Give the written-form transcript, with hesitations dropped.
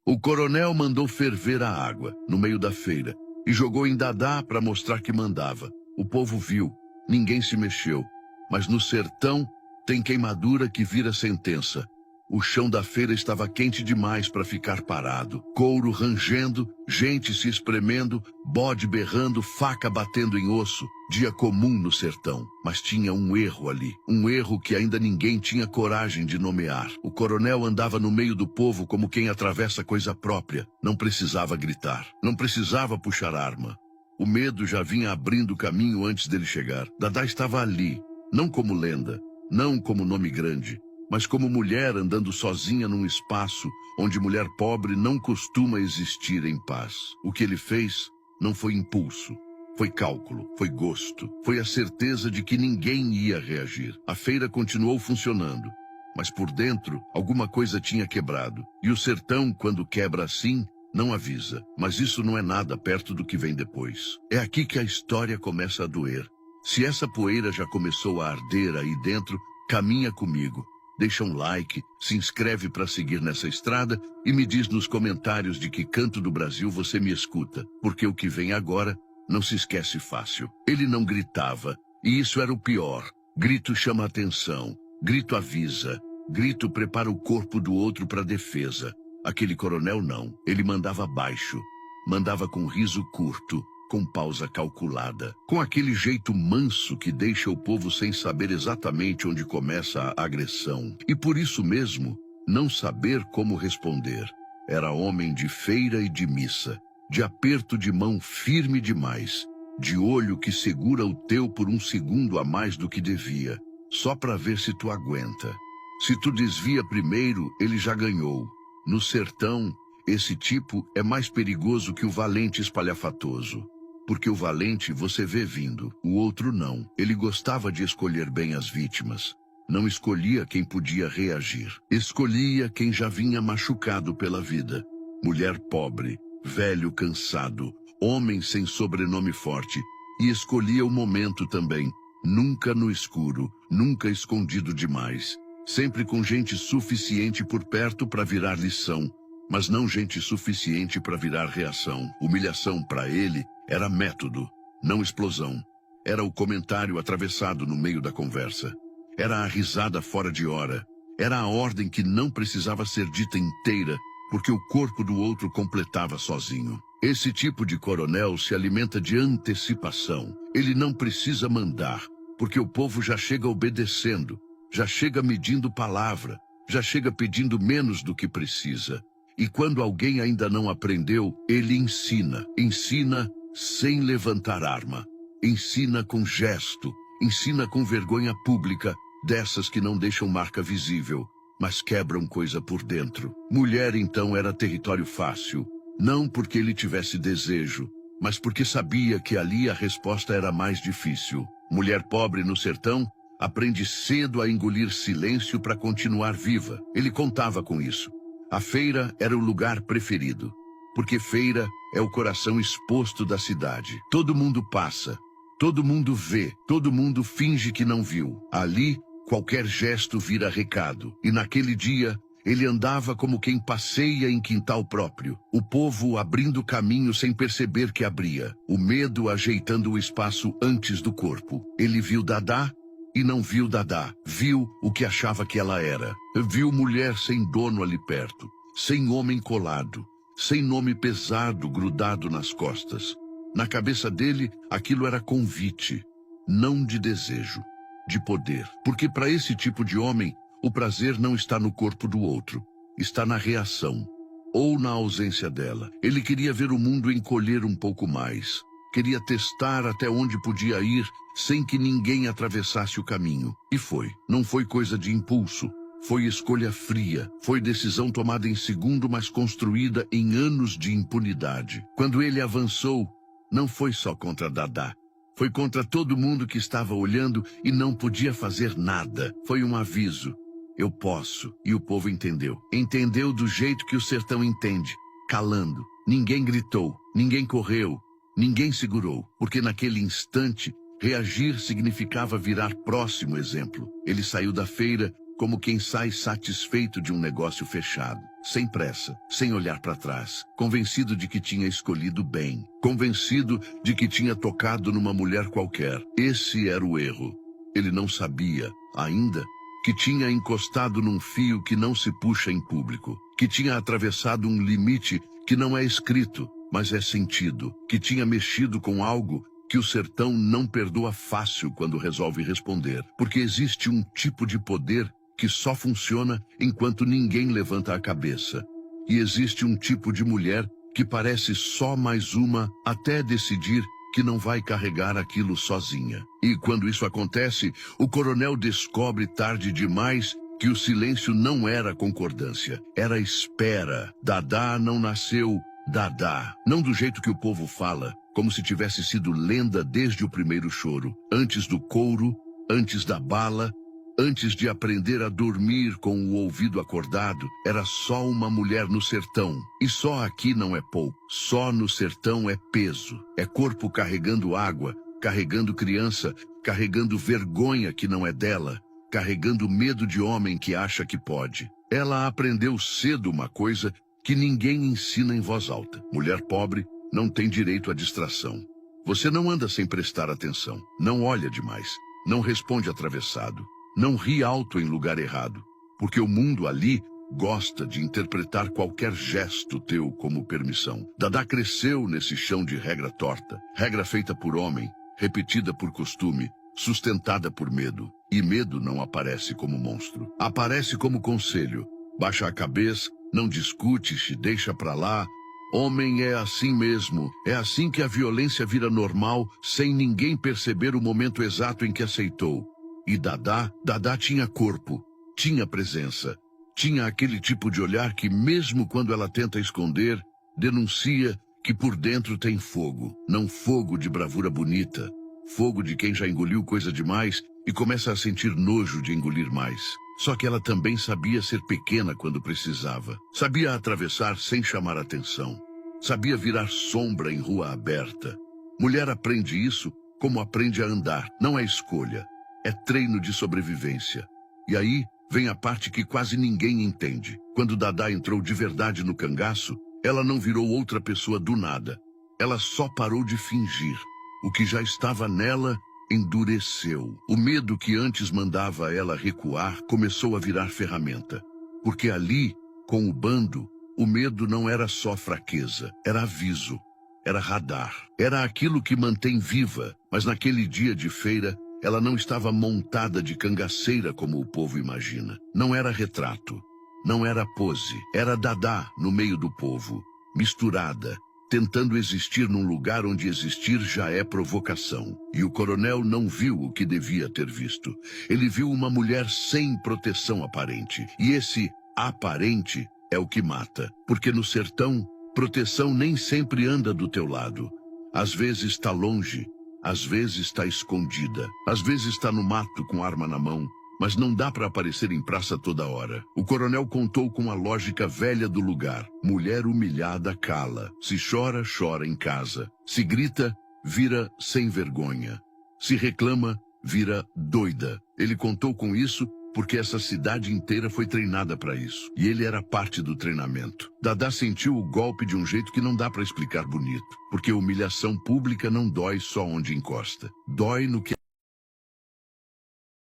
O coronel mandou ferver a água no meio da feira e jogou em Dadá para mostrar que mandava. O povo viu, ninguém se mexeu. Mas no sertão tem queimadura que vira sentença. O chão da feira estava quente demais para ficar parado. Couro rangendo, gente se espremendo, bode berrando, faca batendo em osso. Dia comum no sertão, mas tinha um erro ali. Um erro que ainda ninguém tinha coragem de nomear. O coronel andava no meio do povo como quem atravessa coisa própria. Não precisava gritar, não precisava puxar arma. O medo já vinha abrindo caminho antes dele chegar. Dadá estava ali, não como lenda, não como nome grande, mas como mulher andando sozinha num espaço onde mulher pobre não costuma existir em paz. O que ele fez não foi impulso, foi cálculo, foi gosto, foi a certeza de que ninguém ia reagir. A feira continuou funcionando, mas por dentro alguma coisa tinha quebrado. E o sertão, quando quebra assim, não avisa. Mas isso não é nada perto do que vem depois. É aqui que a história começa a doer. Se essa poeira já começou a arder aí dentro, caminha comigo. Deixa um like, se inscreve para seguir nessa estrada e me diz nos comentários de que canto do Brasil você me escuta, porque o que vem agora não se esquece fácil. Ele não gritava, e isso era o pior. Grito chama atenção, grito avisa, grito prepara o corpo do outro para defesa. Aquele coronel não, ele mandava baixo, mandava com riso curto, com pausa calculada, com aquele jeito manso que deixa o povo sem saber exatamente onde começa a agressão. E por isso mesmo, não saber como responder. Era homem de feira e de missa, de aperto de mão firme demais, de olho que segura o teu por um segundo a mais do que devia, só para ver se tu aguenta. Se tu desvia primeiro, ele já ganhou. No sertão, esse tipo é mais perigoso que o valente espalhafatoso. Porque o valente você vê vindo, o outro não. Ele gostava de escolher bem as vítimas. Não escolhia quem podia reagir. Escolhia quem já vinha machucado pela vida. Mulher pobre, velho cansado, homem sem sobrenome forte. E escolhia o momento também. Nunca no escuro, nunca escondido demais. Sempre com gente suficiente por perto para virar lição. Mas não gente suficiente para virar reação. Humilhação para ele era método, não explosão. Era o comentário atravessado no meio da conversa. Era a risada fora de hora. Era a ordem que não precisava ser dita inteira, porque o corpo do outro completava sozinho. Esse tipo de coronel se alimenta de antecipação. Ele não precisa mandar, porque o povo já chega obedecendo, já chega medindo palavra, já chega pedindo menos do que precisa. E quando alguém ainda não aprendeu, ele ensina. Ensina sem levantar arma. Ensina com gesto. Ensina com vergonha pública, dessas que não deixam marca visível, mas quebram coisa por dentro. Mulher, então, era território fácil. Não porque ele tivesse desejo, mas porque sabia que ali a resposta era mais difícil. Mulher pobre no sertão aprende cedo a engolir silêncio para continuar viva. Ele contava com isso. A feira era o lugar preferido, porque feira é o coração exposto da cidade. Todo mundo passa, todo mundo vê, todo mundo finge que não viu. Ali, qualquer gesto vira recado. E naquele dia, ele andava como quem passeia em quintal próprio. O povo abrindo caminho sem perceber que abria. O medo ajeitando o espaço antes do corpo. Ele viu Dadá e não viu Dadá. Viu o que achava que ela era. Viu mulher sem dono ali perto, sem homem colado, sem nome pesado grudado nas costas. Na cabeça dele, aquilo era convite, não de desejo, de poder. Porque para esse tipo de homem, o prazer não está no corpo do outro, está na reação, ou na ausência dela. Ele queria ver o mundo encolher um pouco mais. Queria testar até onde podia ir sem que ninguém atravessasse o caminho. E foi. Não foi coisa de impulso. Foi escolha fria. Foi decisão tomada em segundo, mas construída em anos de impunidade. Quando ele avançou, não foi só contra Dadá. Foi contra todo mundo que estava olhando e não podia fazer nada. Foi um aviso. Eu posso. E o povo entendeu. Entendeu do jeito que o sertão entende. Calando. Ninguém gritou. Ninguém correu. Ninguém segurou, porque naquele instante, reagir significava virar próximo exemplo. Ele saiu da feira como quem sai satisfeito de um negócio fechado, sem pressa, sem olhar para trás, convencido de que tinha escolhido bem, convencido de que tinha tocado numa mulher qualquer. Esse era o erro. Ele não sabia, ainda, que tinha encostado num fio que não se puxa em público, que tinha atravessado um limite que não é escrito, mas é sentido, que tinha mexido com algo que o sertão não perdoa fácil quando resolve responder, porque existe um tipo de poder que só funciona enquanto ninguém levanta a cabeça. E existe um tipo de mulher que parece só mais uma até decidir que não vai carregar aquilo sozinha. E quando isso acontece, o coronel descobre tarde demais que o silêncio não era concordância, era espera. Dadá não nasceu Dadá, não do jeito que o povo fala, como se tivesse sido lenda desde o primeiro choro, antes do couro, antes da bala, antes de aprender a dormir com o ouvido acordado. Era só uma mulher no sertão. E só aqui não é pouco. Só no sertão é peso. É corpo carregando água, carregando criança, carregando vergonha que não é dela, carregando medo de homem que acha que pode. Ela aprendeu cedo uma coisa que ninguém ensina em voz alta. Mulher pobre não tem direito à distração. Você não anda sem prestar atenção. Não olha demais. Não responde atravessado. Não ri alto em lugar errado. Porque o mundo ali gosta de interpretar qualquer gesto teu como permissão. Dadá cresceu nesse chão de regra torta. Regra feita por homem, repetida por costume, sustentada por medo. E medo não aparece como monstro. Aparece como conselho. Baixa a cabeça, não discute, se deixa pra lá. Homem é assim mesmo. É assim que a violência vira normal, sem ninguém perceber o momento exato em que aceitou. E Dadá tinha corpo, tinha presença. Tinha aquele tipo de olhar que, mesmo quando ela tenta esconder, denuncia que por dentro tem fogo. Não fogo de bravura bonita. Fogo de quem já engoliu coisa demais e começa a sentir nojo de engolir mais. Só que ela também sabia ser pequena quando precisava. Sabia atravessar sem chamar atenção. Sabia virar sombra em rua aberta. Mulher aprende isso como aprende a andar. Não é escolha. É treino de sobrevivência. E aí vem a parte que quase ninguém entende. Quando Dadá entrou de verdade no cangaço, ela não virou outra pessoa do nada. Ela só parou de fingir. O que já estava nela endureceu. O medo que antes mandava ela recuar começou a virar ferramenta. Porque ali, com o bando, o medo não era só fraqueza, era aviso, era radar. Era aquilo que mantém viva, mas naquele dia de feira, ela não estava montada de cangaceira como o povo imagina. Não era retrato, não era pose, era Dadá no meio do povo, misturada, tentando existir num lugar onde existir já é provocação. E o coronel não viu o que devia ter visto. Ele viu uma mulher sem proteção aparente. E esse aparente é o que mata. Porque no sertão, proteção nem sempre anda do teu lado. Às vezes está longe, às vezes está escondida, às vezes está no mato com arma na mão. Mas não dá para aparecer em praça toda hora. O coronel contou com a lógica velha do lugar. Mulher humilhada cala. Se chora, chora em casa. Se grita, vira sem vergonha. Se reclama, vira doida. Ele contou com isso porque essa cidade inteira foi treinada para isso. E ele era parte do treinamento. Dadá sentiu o golpe de um jeito que não dá para explicar bonito. Porque humilhação pública não dói só onde encosta. Dói no que